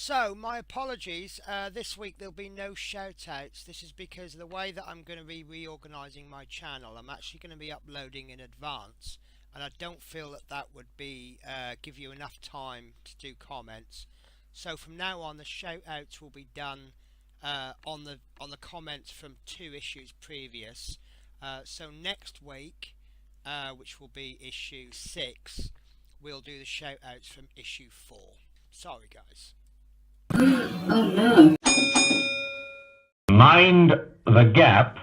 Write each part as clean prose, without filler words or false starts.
So, my apologies, this week there'll be no shout-outs. This is because of the way that I'm going to be reorganising my channel. I'm actually going to be uploading in advance, and I don't feel that that would be give you enough time to do comments. So from now on, the shout-outs will be done on the comments from 2 issues previous. So next week, which will be issue 6, we'll do the shout-outs from issue 4. Sorry, guys. Oh no. Mind the gap.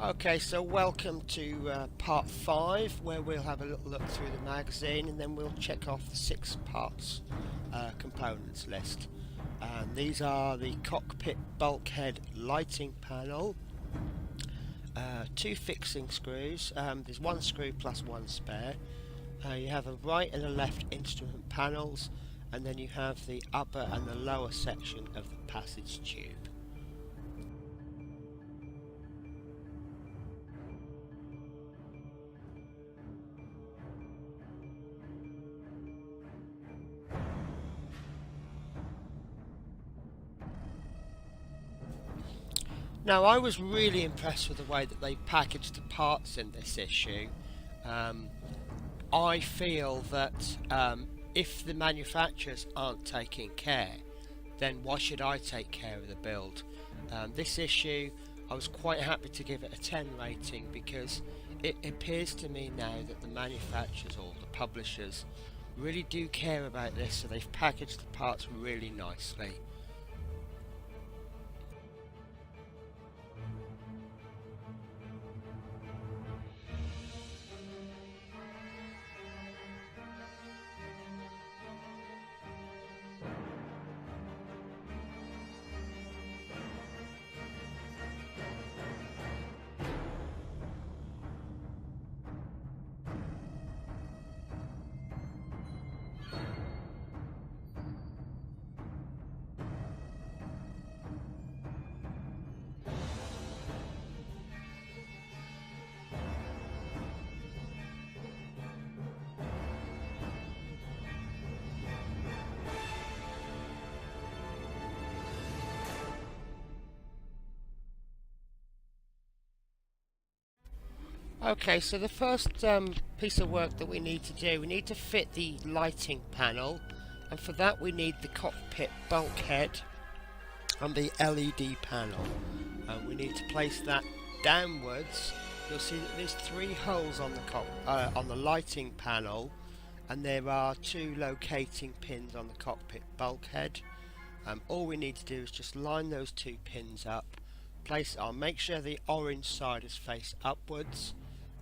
Okay, so welcome to part 5, where we'll have a little look through the magazine and then we'll check off the 6 parts components list. These are the cockpit bulkhead lighting panel, 2 fixing screws, there's 1 screw plus 1 spare. You have a right and a left instrument panels, and then you have the upper and the lower section of the passage tube. Now, I was really impressed with the way that they packaged the parts in this issue. I feel that if the manufacturers aren't taking care, then why should I take care of the build? This issue, I was quite happy to give it a 10 rating because it appears to me now that the manufacturers or the publishers really do care about this, so they've packaged the parts really nicely. Okay, so the first piece of work that we need to do, we need to fit the lighting panel, and for that we need the cockpit bulkhead and the LED panel. We need to place that downwards. You'll see that there's 3 holes on the lighting panel, and there are 2 locating pins on the cockpit bulkhead. All we need to do is just line those 2 pins up, place it on, make sure the orange side is faced upwards,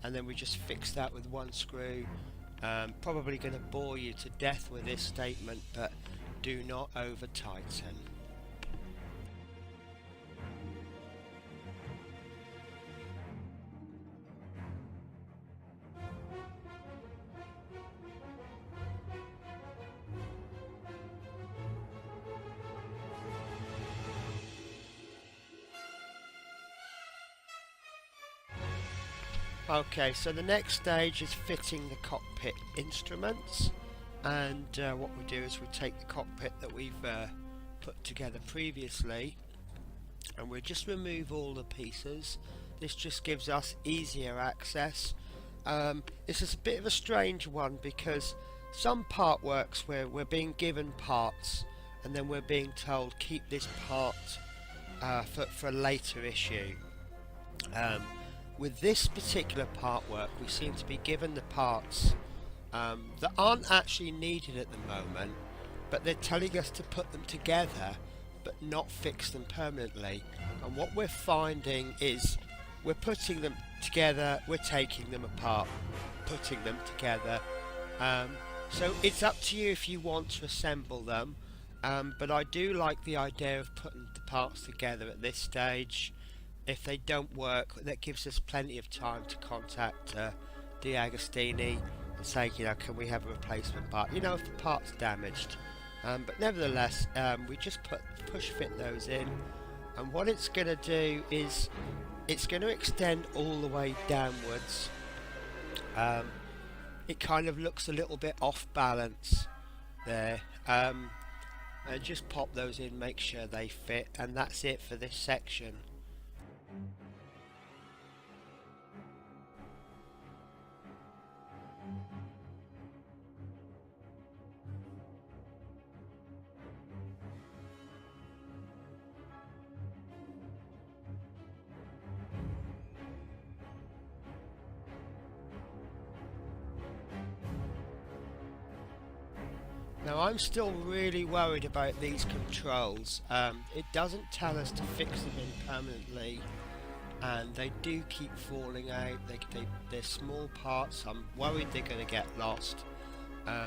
and then we just fix that with 1 screw. Probably going to bore you to death with this statement, but do not over tighten. Okay, so the next stage is fitting the cockpit instruments, and what we do is we take the cockpit that we've put together previously and we just remove all the pieces. This just gives us easier access. This is a bit of a strange one because some part works where we're being given parts and then we're being told keep this part for a later issue. With this particular part work, we seem to be given the parts that aren't actually needed at the moment, but they're telling us to put them together but not fix them permanently. And what we're finding is we're putting them together, we're taking them apart, putting them together. So it's up to you if you want to assemble them, but I do like the idea of putting the parts together at this stage. If they don't work, that gives us plenty of time to contact D'Agostini and say, you know, can we have a replacement part? You know, if the part's damaged. But nevertheless, we just push fit those in, and what it's going to do is it's going to extend all the way downwards. it kind of looks a little bit off balance there. And just pop those in, make sure they fit, and that's it for this section. Now I'm still really worried about these controls. It doesn't tell us to fix them in permanently, and they do keep falling out. They're small parts. I'm worried they're going to get lost.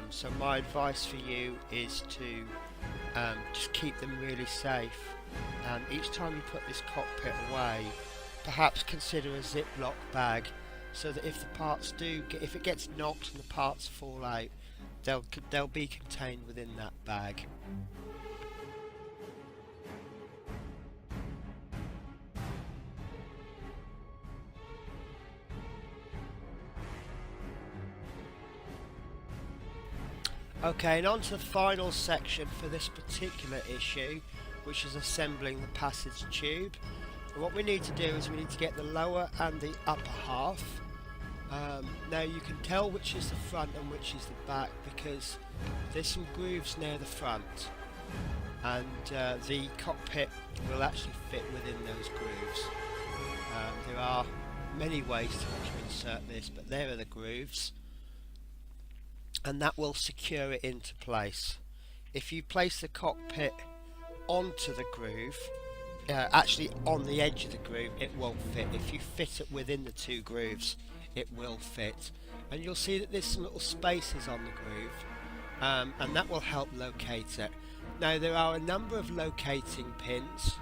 So my advice for you is to just keep them really safe. Each time you put this cockpit away, perhaps consider a Ziploc bag, so that if the parts if it gets knocked and the parts fall out, they'll be contained within that bag. Okay, and on to the final section for this particular issue, which is assembling the passage tube. And what we need to do is we need to get the lower and the upper half. Now you can tell which is the front and which is the back, because there's some grooves near the front, and the cockpit will actually fit within those grooves. There are many ways to insert this, but there are the grooves, and that will secure it into place. If you place the cockpit onto the groove, actually on the edge of the groove, it won't fit. If you fit it within the two grooves, it will fit, and you'll see that there's some little spaces on the groove, and that will help locate it. Now there are a number of locating pins.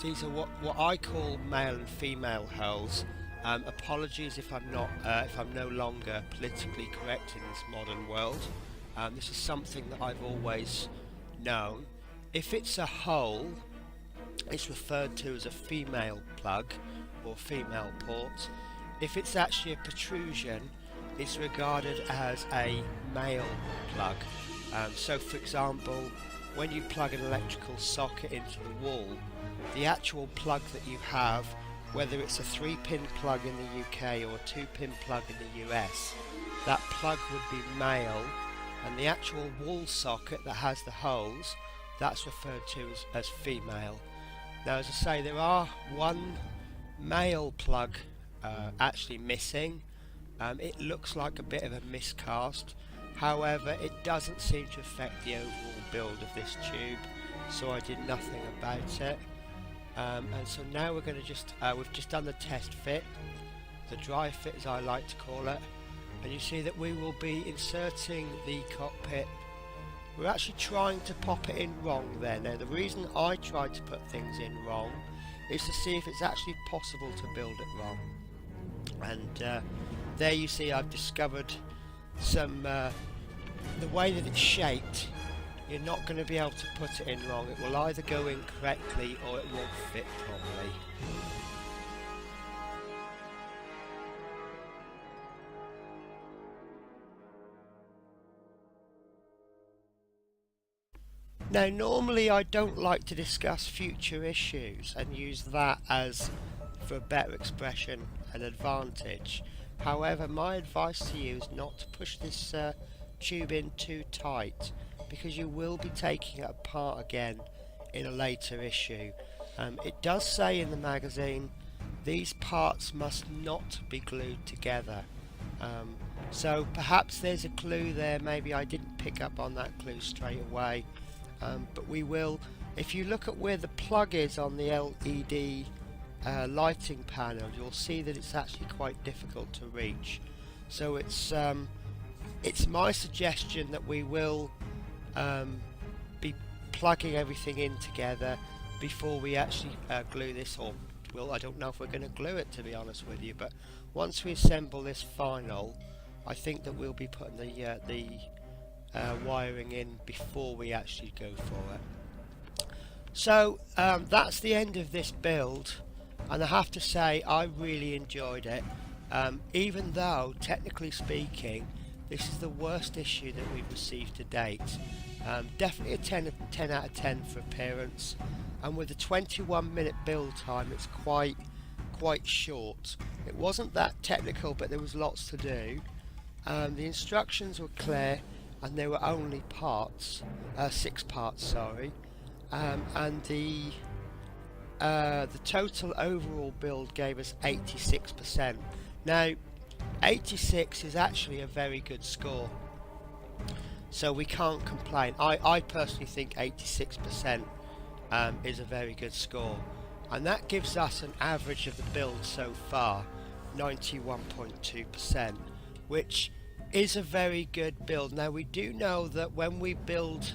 These are what I call male and female holes. Apologies if I'm no longer politically correct in this modern world. This is something that I've always known. If it's a hole, it's referred to as a female plug or female port. If it's actually a protrusion, it's regarded as a male plug. So for example, when you plug an electrical socket into the wall, the actual plug that you have, whether it's a 3-pin plug in the UK or a 2-pin plug in the US, that plug would be male, and the actual wall socket that has the holes, that's referred to as female. Now, as I say, there are one male plug actually missing. It looks like a bit of a miscast, however it doesn't seem to affect the overall build of this tube, so I did nothing about it. And so now we're going to we've just done the test fit, the dry fit as I like to call it, and you see that we will be inserting the cockpit. We're actually trying to pop it in wrong there. Now the reason I tried to put things in wrong is to see if it's actually possible to build it wrong. And there you see I've discovered some the way that it's shaped. You're not going to be able to put it in wrong. It will either go in correctly or it won't fit properly. Now normally I don't like to discuss future issues and use that as, for a better expression, an advantage. However, my advice to you is not to push this tube in too tight, because you will be taking it apart again in a later issue. It does say in the magazine these parts must not be glued together. So perhaps there's a clue there. Maybe I didn't pick up on that clue straight away. But we will, if you look at where the plug is on the LED lighting panel, you'll see that it's actually quite difficult to reach. So it's my suggestion that we will be plugging everything in together before we actually glue this, or I don't know if we're going to glue it, to be honest with you, but once we assemble this final, I think that we'll be putting the wiring in before we actually go for it. So that's the end of this build, and I have to say I really enjoyed it. even though technically speaking this is the worst issue that we've received to date. Definitely a 10 out of 10 for appearance, and with a 21-minute build time it's quite short. It wasn't that technical, but there was lots to do. The instructions were clear and there were only parts, 6 parts, sorry, and the total overall build gave us 86%. Now 86 is actually a very good score, so we can't complain. I personally think 86% is a very good score, and that gives us an average of the build so far 91.2%, which is a very good build. Now we do know that when we build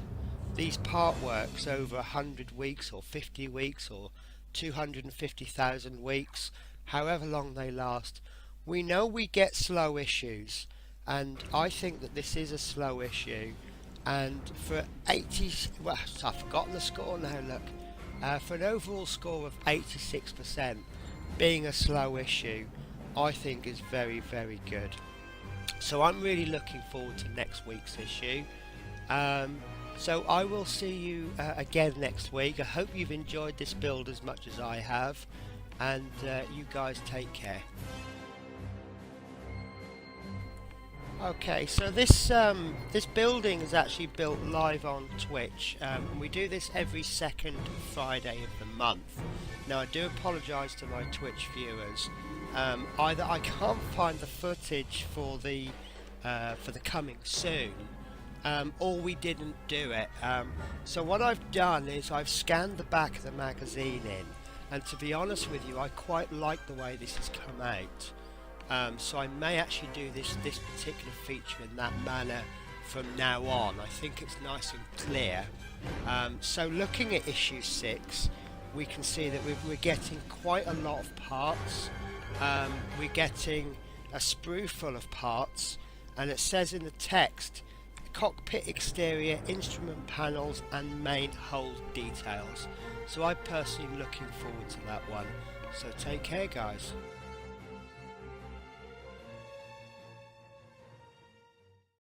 these part works over 100 weeks or 50 weeks or 250,000 weeks, however long they last, we know we get slow issues, and I think that this is a slow issue. And for 80, well, I've forgotten the score now, look, for an overall score of 86% being a slow issue, I think is very, very good. So I'm really looking forward to next week's issue. So I will see you again next week. I hope you've enjoyed this build as much as I have, and you guys take care. Okay, so this building is actually built live on Twitch. And we do this every second Friday of the month. Now I do apologise to my Twitch viewers. Either I can't find the footage for the coming soon, or we didn't do it. So what I've done is I've scanned the back of the magazine in, and to be honest with you, I quite like the way this has come out. So I may actually do this particular feature in that manner from now on. I think it's nice and clear. So looking at issue 6, we can see that we're getting quite a lot of parts. We're getting a sprue full of parts, and it says in the text, cockpit exterior, instrument panels and main hull details. So I personally am looking forward to that one. So take care, guys.